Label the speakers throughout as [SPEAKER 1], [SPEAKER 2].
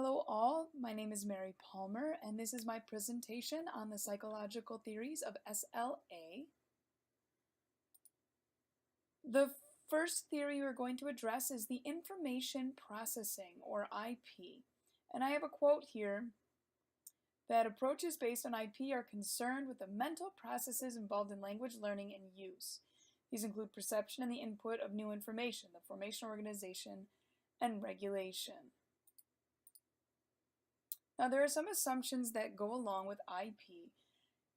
[SPEAKER 1] Hello all, my name is Mary Palmer and this is my presentation on the psychological theories of SLA. The first theory we're going to address is the information processing, or IP. And I have a quote here that approaches based on IP are concerned with the mental processes involved in language learning and use. These include perception and the input of new information, the formation, organization, and regulation. Now, there are some assumptions that go along with IP,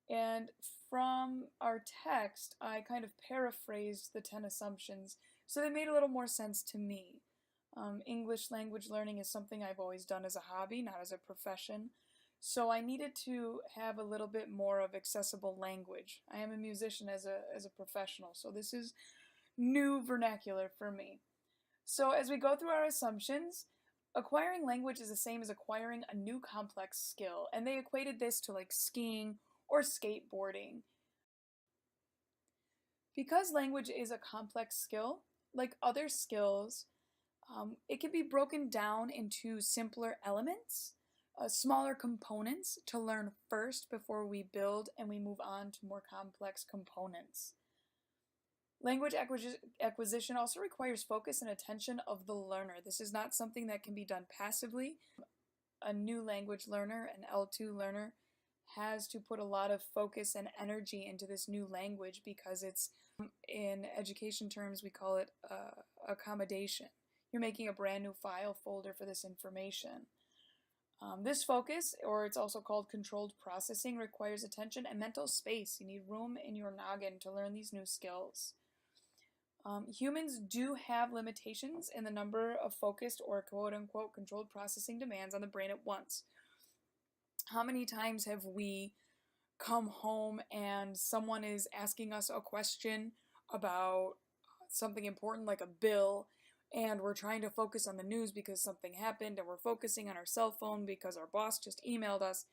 [SPEAKER 1] and from our text, I kind of paraphrased the 10 assumptions, so they made a little more sense to me. English language learning is something I've always done as a hobby, not as a profession, so I needed to have a little bit more of accessible language. I am a musician as a professional, so this is new vernacular for me. So as we go through our assumptions, acquiring language is the same as acquiring a new complex skill, and they equated this to like skiing or skateboarding. Because language is a complex skill, like other skills, it can be broken down into simpler elements, smaller components to learn first before we build and we move on to more complex components. Language acquisition also requires focus and attention of the learner. This is not something that can be done passively. A new language learner, an L2 learner, has to put a lot of focus and energy into this new language because it's, in education terms, we call it accommodation. You're making a brand new file folder for this information. This focus, or it's also called controlled processing, requires attention and mental space. You need room in your noggin to learn these new skills. Humans do have limitations in the number of focused or quote-unquote controlled processing demands on the brain at once. How many times have we come home and someone is asking us a question about something important like a bill, and we're trying to focus on the news because something happened, and we're focusing on our cell phone because our boss just emailed us?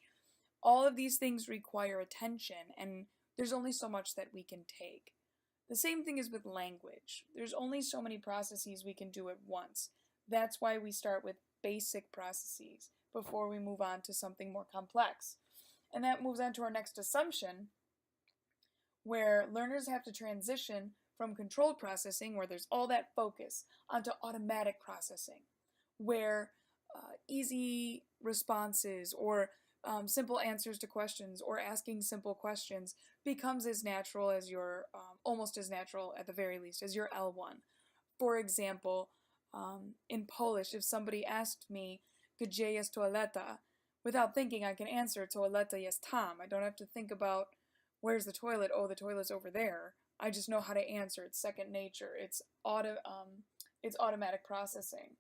[SPEAKER 1] All of these things require attention, and there's only so much that we can take. The same thing is with language. There's only so many processes we can do at once. That's why we start with basic processes before we move on to something more complex. And that moves on to our next assumption, where learners have to transition from controlled processing, where there's all that focus, onto automatic processing, where easy responses or simple answers to questions or asking simple questions becomes as natural as your, almost as natural at the very least, as your L1. For example, in Polish, if somebody asked me, gdzie jest toaleta, without thinking I can answer toaleta jest tam. I don't have to think about where's the toilet, oh the toilet's over there. I just know how to answer. It's second nature. It's automatic processing.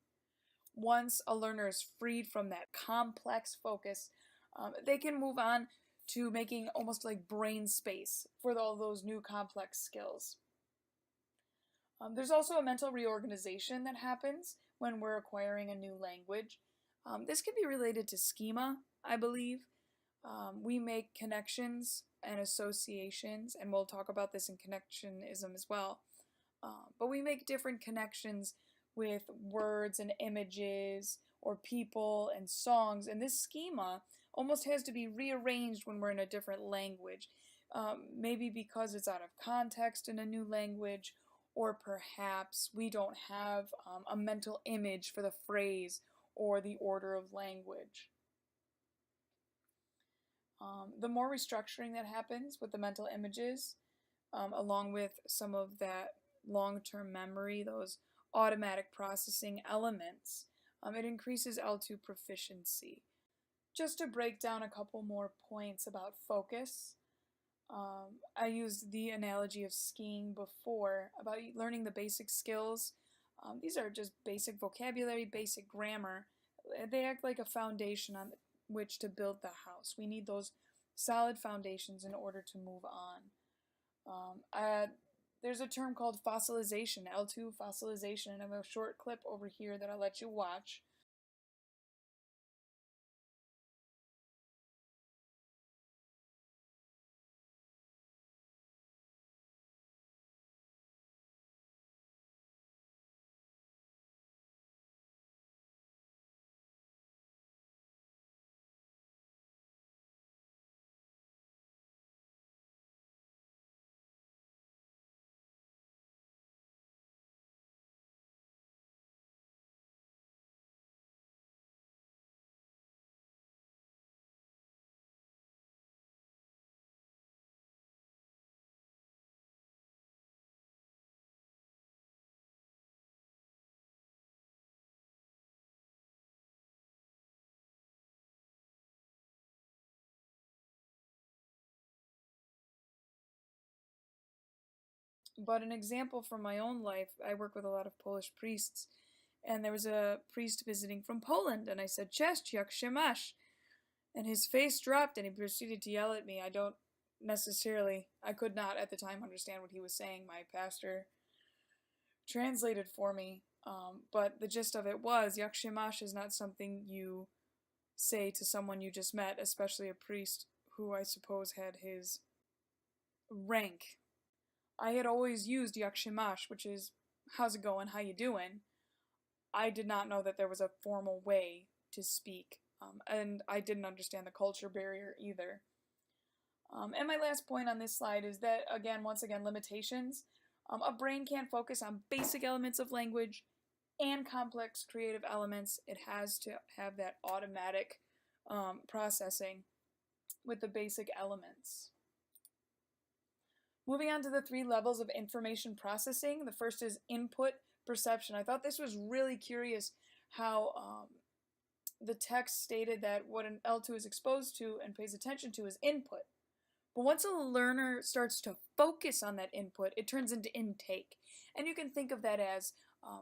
[SPEAKER 1] Once a learner is freed from that complex focus, they can move on to making almost like brain space for all those new complex skills. There's also a mental reorganization that happens when we're acquiring a new language. This can be related to schema, I believe. We make connections and associations, and we'll talk about this in connectionism as well. But we make different connections with words and images or people and songs, and this schema almost has to be rearranged when we're in a different language. Maybe because it's out of context in a new language, or perhaps we don't have a mental image for the phrase or the order of language. The more restructuring that happens with the mental images, along with some of that long-term memory, those automatic processing elements, it increases L2 proficiency. Just to break down a couple more points about focus, I used the analogy of skiing before, about learning the basic skills. These are just basic vocabulary, basic grammar. They act like a foundation on which to build the house. We need those solid foundations in order to move on. There's a term called fossilization, L2 fossilization, and I have a short clip over here that I'll let you watch. But an example from my own life, I work with a lot of Polish priests, and there was a priest visiting from Poland, and I said, Cześć, jak się masz? And his face dropped and he proceeded to yell at me. I could not at the time understand what he was saying. My pastor translated for me, but the gist of it was, jak się masz is not something you say to someone you just met, especially a priest who I suppose had his rank. I had always used jak się masz, which is, how's it going, how you doing? I did not know that there was a formal way to speak, and I didn't understand the culture barrier either. And my last point on this slide is that, once again, limitations. A brain can't focus on basic elements of language and complex creative elements. It has to have that automatic processing with the basic elements. Moving on to the 3 levels of information processing. The first is input perception. I thought this was really curious how the text stated that what an L2 is exposed to and pays attention to is input. But once a learner starts to focus on that input, it turns into intake. And you can think of that as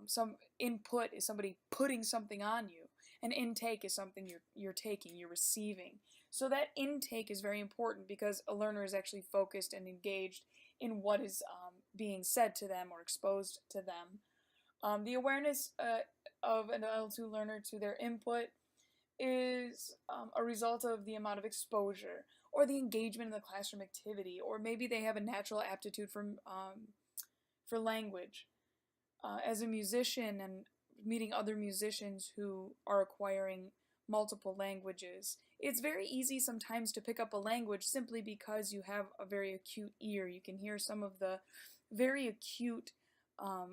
[SPEAKER 1] some input is somebody putting something on you. An intake is something you're taking, you're receiving. So that intake is very important because a learner is actually focused and engaged in what is being said to them or exposed to them. The awareness of an L2 learner to their input is a result of the amount of exposure or the engagement in the classroom activity, or maybe they have a natural aptitude for language. As a musician and meeting other musicians who are acquiring multiple languages, it's very easy sometimes to pick up a language simply because you have a very acute ear. You can hear some of the very acute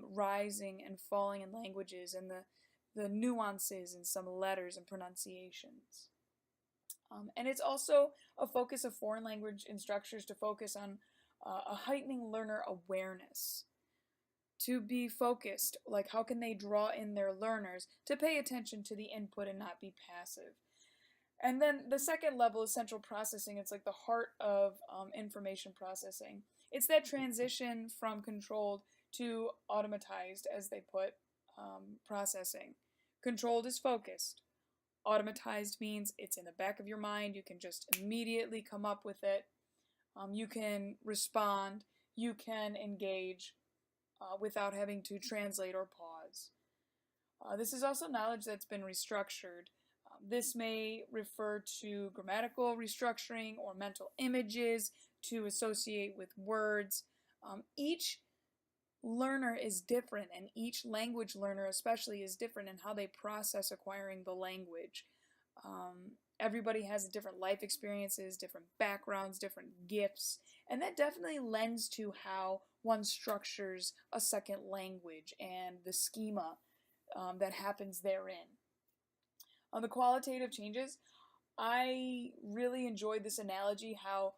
[SPEAKER 1] rising and falling in languages and the nuances in some letters and pronunciations. And it's also a focus of foreign language instructors to focus on a heightening learner awareness. To be focused, like how can they draw in their learners to pay attention to the input and not be passive. And then the second level is central processing. It's like the heart of information processing. It's that transition from controlled to automatized, as they put, processing. Controlled is focused. Automatized means it's in the back of your mind. You can just immediately come up with it. You can respond. You can engage without having to translate or pause. This is also knowledge that's been restructured. This may refer to grammatical restructuring or mental images to associate with words. Each learner is different, and each language learner especially is different in how they process acquiring the language. Everybody has different life experiences, different backgrounds, different gifts, and that definitely lends to how one structures a second language and the schema that happens therein. On the qualitative changes, I really enjoyed this analogy how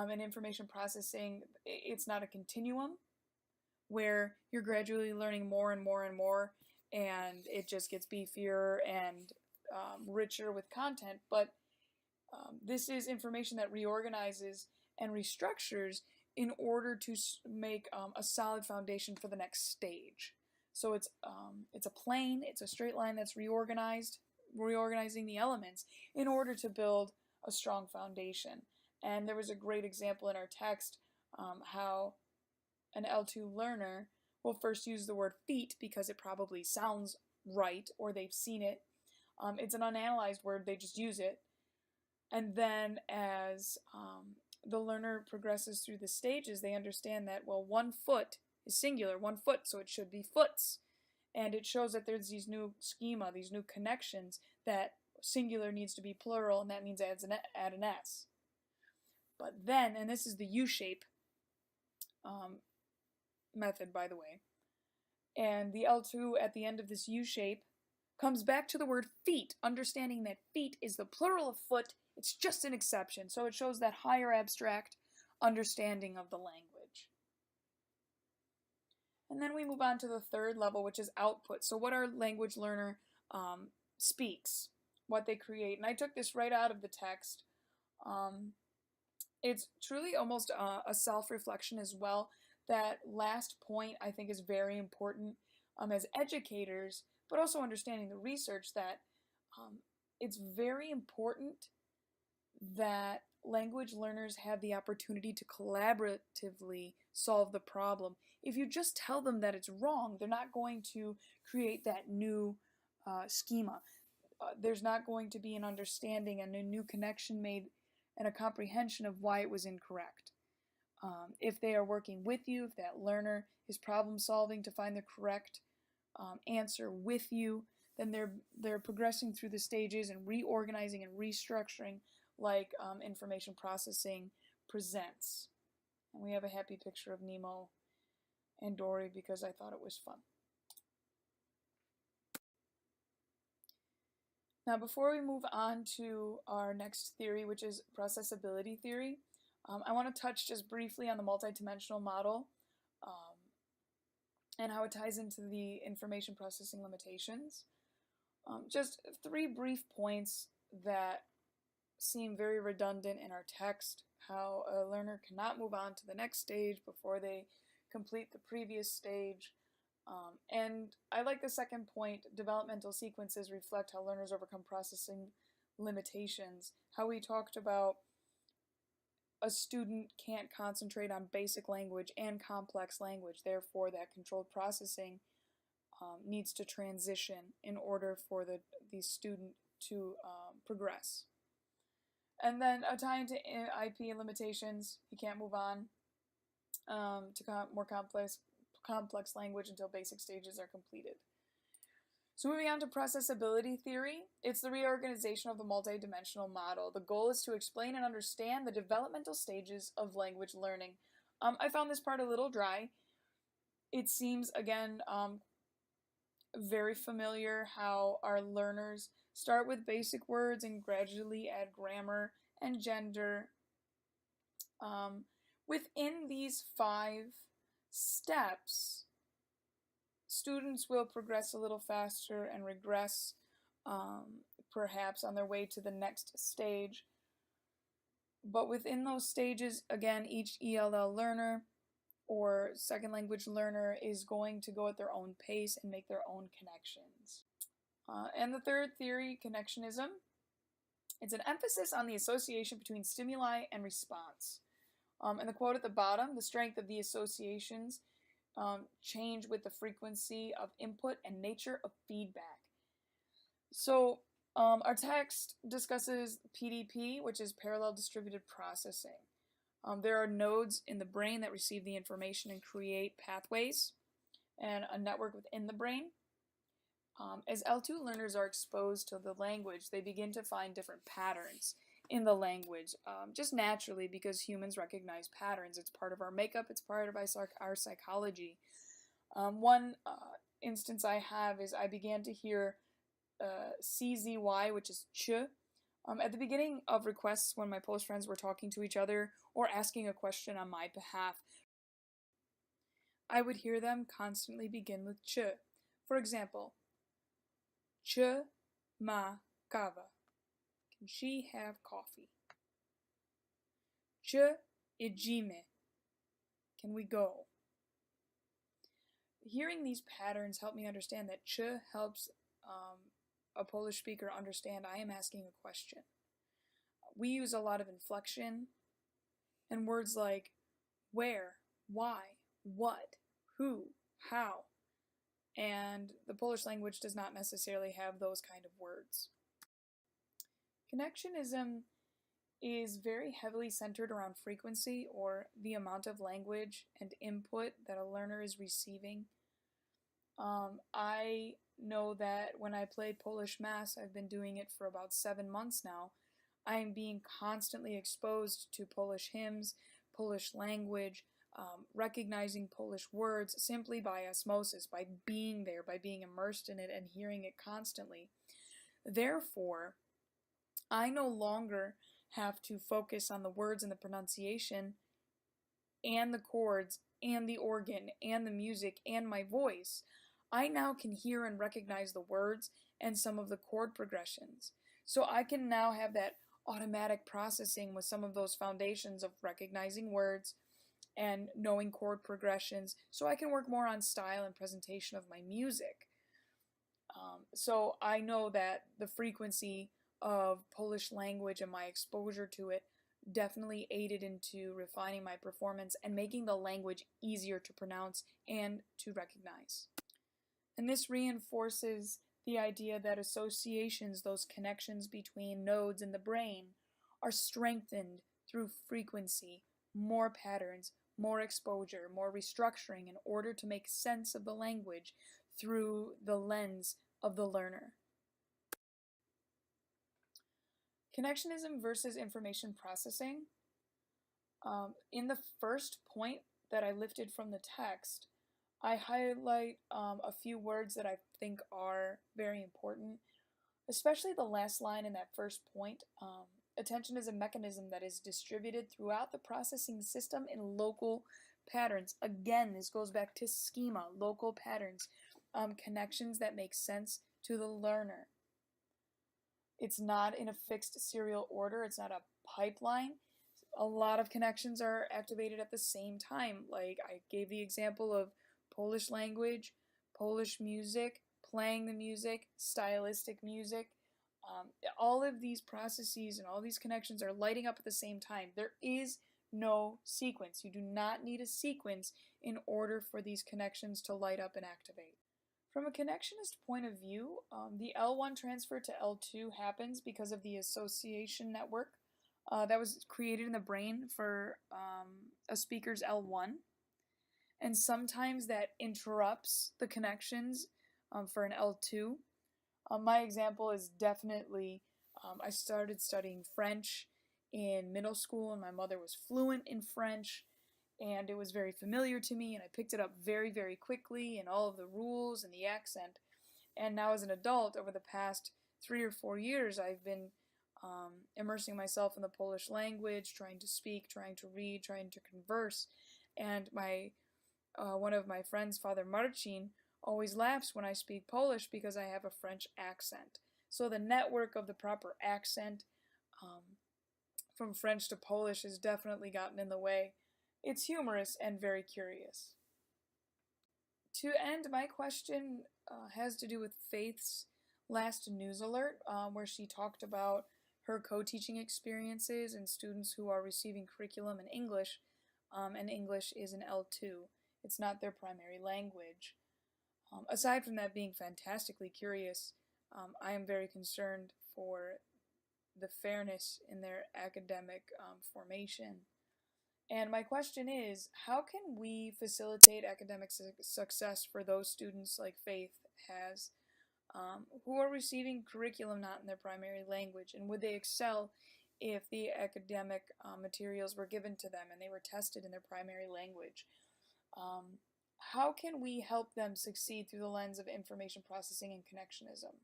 [SPEAKER 1] in information processing, it's not a continuum where you're gradually learning more and more and more, and it just gets beefier and richer with content, but this is information that reorganizes and restructures in order to make a solid foundation for the next stage. So it's a plane, it's a straight line that's reorganizing the elements in order to build a strong foundation. And there was a great example in our text how an L2 learner will first use the word feet because it probably sounds right or they've seen it. It's an unanalyzed word, they just use it. And then as the learner progresses through the stages, they understand that, well, 1 foot is singular, 1 foot, so it should be foots. And it shows that there's these new schema, these new connections, that singular needs to be plural, and that means add an S. But then, and this is the U-shape method, by the way, and the L2 at the end of this U-shape comes back to the word feet, understanding that feet is the plural of foot. It's just an exception, so it shows that higher abstract understanding of the language. And then we move on to the third level, which is output. So what our language learner speaks, what they create. And I took this right out of the text. It's truly almost a self-reflection as well. that last point I think is very important as educators, but also understanding the research that um, it's very important that language learners have the opportunity to collaboratively solve the problem. If you just tell them that it's wrong, they're not going to create that new schema. There's not going to be an understanding and a new connection made and a comprehension of why it was incorrect. If they are working with you, if that learner is problem solving to find the correct answer with you, then they're progressing through the stages and reorganizing and restructuring like information processing presents. And we have a happy picture of Nemo and Dory because I thought it was fun. Now, before we move on to our next theory, which is processability theory, I want to touch just briefly on the multidimensional model and how it ties into the information processing limitations. Just 3 brief points that seem very redundant in our text, how a learner cannot move on to the next stage before they complete the previous stage. And I like the second point, developmental sequences reflect how learners overcome processing limitations. How we talked about a student can't concentrate on basic language and complex language, therefore that controlled processing needs to transition in order for the student to progress. And then a tie into IP limitations, you can't move on to more complex language until basic stages are completed. So moving on to processability theory, it's the reorganization of the multidimensional model. The goal is to explain and understand the developmental stages of language learning. I found this part a little dry. It seems, again, very familiar how our learners start with basic words and gradually add grammar and gender. Within these 5 steps, students will progress a little faster and regress perhaps on their way to the next stage. But within those stages, again, each ELL learner or second language learner is going to go at their own pace and make their own connections. And the third theory, connectionism, it's an emphasis on the association between stimuli and response. And the quote at the bottom, the strength of the associations change with the frequency of input and nature of feedback. So our text discusses PDP, which is parallel distributed processing. There are nodes in the brain that receive the information and create pathways and a network within the brain. As L2 learners are exposed to the language, they begin to find different patterns in the language, just naturally because humans recognize patterns. It's part of our makeup, it's part of our psychology. One instance I have is I began to hear CZY, which is ch, at the beginning of requests when my Polish friends were talking to each other or asking a question on my behalf. I would hear them constantly begin with ch. For example, ch ma kawa. Can she have coffee? Ch idzimy. Can we go? Hearing these patterns helped me understand that ch helps a Polish speaker understand I am asking a question. We use a lot of inflection and words like where, why, what, who, how, and the Polish language does not necessarily have those kind of words. Connectionism is very heavily centered around frequency or the amount of language and input that a learner is receiving. I know that when I play Polish Mass, I've been doing it for about 7 months now, I am being constantly exposed to Polish hymns, Polish language, recognizing Polish words simply by osmosis, by being there, by being immersed in it and hearing it constantly. Therefore, I no longer have to focus on the words and the pronunciation and the chords and the organ and the music and my voice. I now can hear and recognize the words and some of the chord progressions. So I can now have that automatic processing with some of those foundations of recognizing words and knowing chord progressions so I can work more on style and presentation of my music. So I know that the frequency of Polish language and my exposure to it definitely aided into refining my performance and making the language easier to pronounce and to recognize. And this reinforces the idea that associations, those connections between nodes in the brain, are strengthened through frequency, more patterns, more exposure, more restructuring in order to make sense of the language through the lens of the learner. Connectionism versus information processing. In the first point that I lifted from the text, I highlight a few words that I think are very important, especially the last line in that first point. Attention is a mechanism that is distributed throughout the processing system in local patterns. Again, this goes back to schema, local patterns, connections that make sense to the learner. It's not in a fixed serial order. It's not a pipeline. A lot of connections are activated at the same time. Like I gave the example of Polish language, Polish music, playing the music, stylistic music. All of these processes and all these connections are lighting up at the same time. There is no sequence. You do not need a sequence in order for these connections to light up and activate. From a connectionist point of view, the L1 transfer to L2 happens because of the association network that was created in the brain for a speaker's L1. And sometimes that interrupts the connections for an L2. My example is definitely, I started studying French in middle school and my mother was fluent in French and it was very familiar to me and I picked it up very, very quickly and all of the rules and the accent. And now as an adult, over the past 3 or 4 years, I've been immersing myself in the Polish language, trying to speak, trying to read, trying to converse. And one of my friends, Father Marcin, always laughs when I speak Polish because I have a French accent. So the network of the proper accent from French to Polish has definitely gotten in the way. It's humorous and very curious. To end, my question has to do with Faith's last news alert, where she talked about her co-teaching experiences and students who are receiving curriculum in English, and English is an L2. It's not their primary language. Aside from that being fantastically curious, I am very concerned for the fairness in their academic formation. And my question is, how can we facilitate academic success for those students like Faith has, who are receiving curriculum not in their primary language? And would they excel if the academic materials were given to them and they were tested in their primary language? How can we help them succeed through the lens of information processing and connectionism?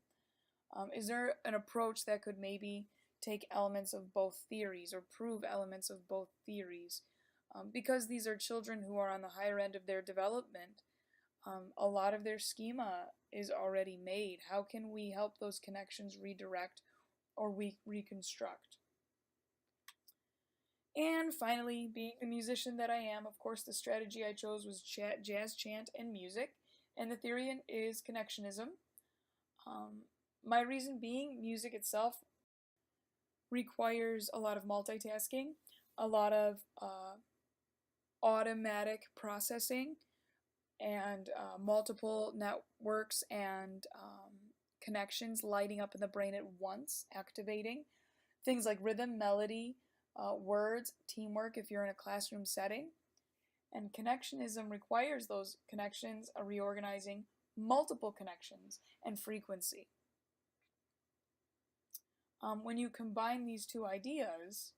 [SPEAKER 1] Is there an approach that could maybe take elements of both theories or prove elements of both theories? Because these are children who are on the higher end of their development, a lot of their schema is already made. How can we help those connections redirect or reconstruct? And finally, being the musician that I am, of course, the strategy I chose was jazz, chant, and music, and the theory is connectionism. My reason being, music itself requires a lot of multitasking, a lot of automatic processing, and multiple networks and connections lighting up in the brain at once, activating. Things like rhythm, melody, words, teamwork if you're in a classroom setting. And connectionism requires those connections reorganizing multiple connections and frequency. When you combine these two ideas,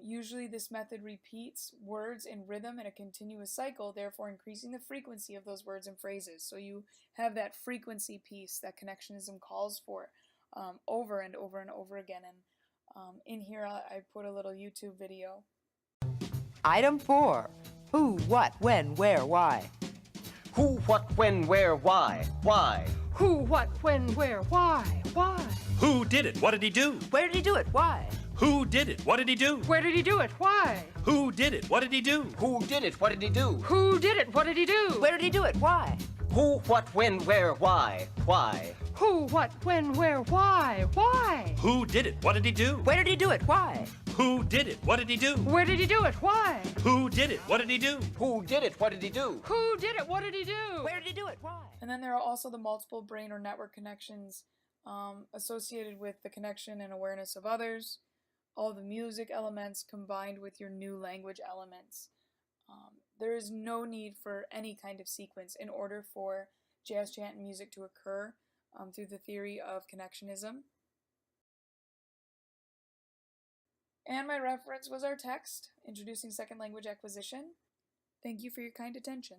[SPEAKER 1] usually this method repeats words in rhythm in a continuous cycle, therefore increasing the frequency of those words and phrases. So you have that frequency piece that connectionism calls for over and over and over again. And in here I put a little YouTube video.
[SPEAKER 2] Item 4. Who, what, when, where, why?
[SPEAKER 3] Who, what, when, where, why? Why?
[SPEAKER 2] Who, what, when, where, why? Why?
[SPEAKER 4] Who did it? What did he do?
[SPEAKER 2] Where did he do it? Why?
[SPEAKER 4] Who did it? What did he do?
[SPEAKER 5] Where did he do it? Why?
[SPEAKER 4] Who did it? What did he do?
[SPEAKER 3] Who did it? What did he do?
[SPEAKER 5] Who did it? What did he do?
[SPEAKER 2] Where did he do it? Why?
[SPEAKER 3] Who, what, when, where, why? Why?
[SPEAKER 5] Who, what, when, where, why? Why?
[SPEAKER 4] Who did it? What did he do?
[SPEAKER 2] Where did he do it? Why?
[SPEAKER 4] Who did it? What did he do?
[SPEAKER 5] Where did he do it? Why?
[SPEAKER 4] Who did it? What did he do?
[SPEAKER 3] Who did it? What did he do?
[SPEAKER 5] Who did it? What did he do?
[SPEAKER 2] Where did he do it? Why?
[SPEAKER 1] And then there are also the multiple brain or network connections associated with the connection and awareness of others, all the music elements combined with your new language elements. There is no need for any kind of sequence in order for jazz chant and music to occur through the theory of connectionism. And my reference was our text, Introducing Second Language Acquisition. Thank you for your kind attention.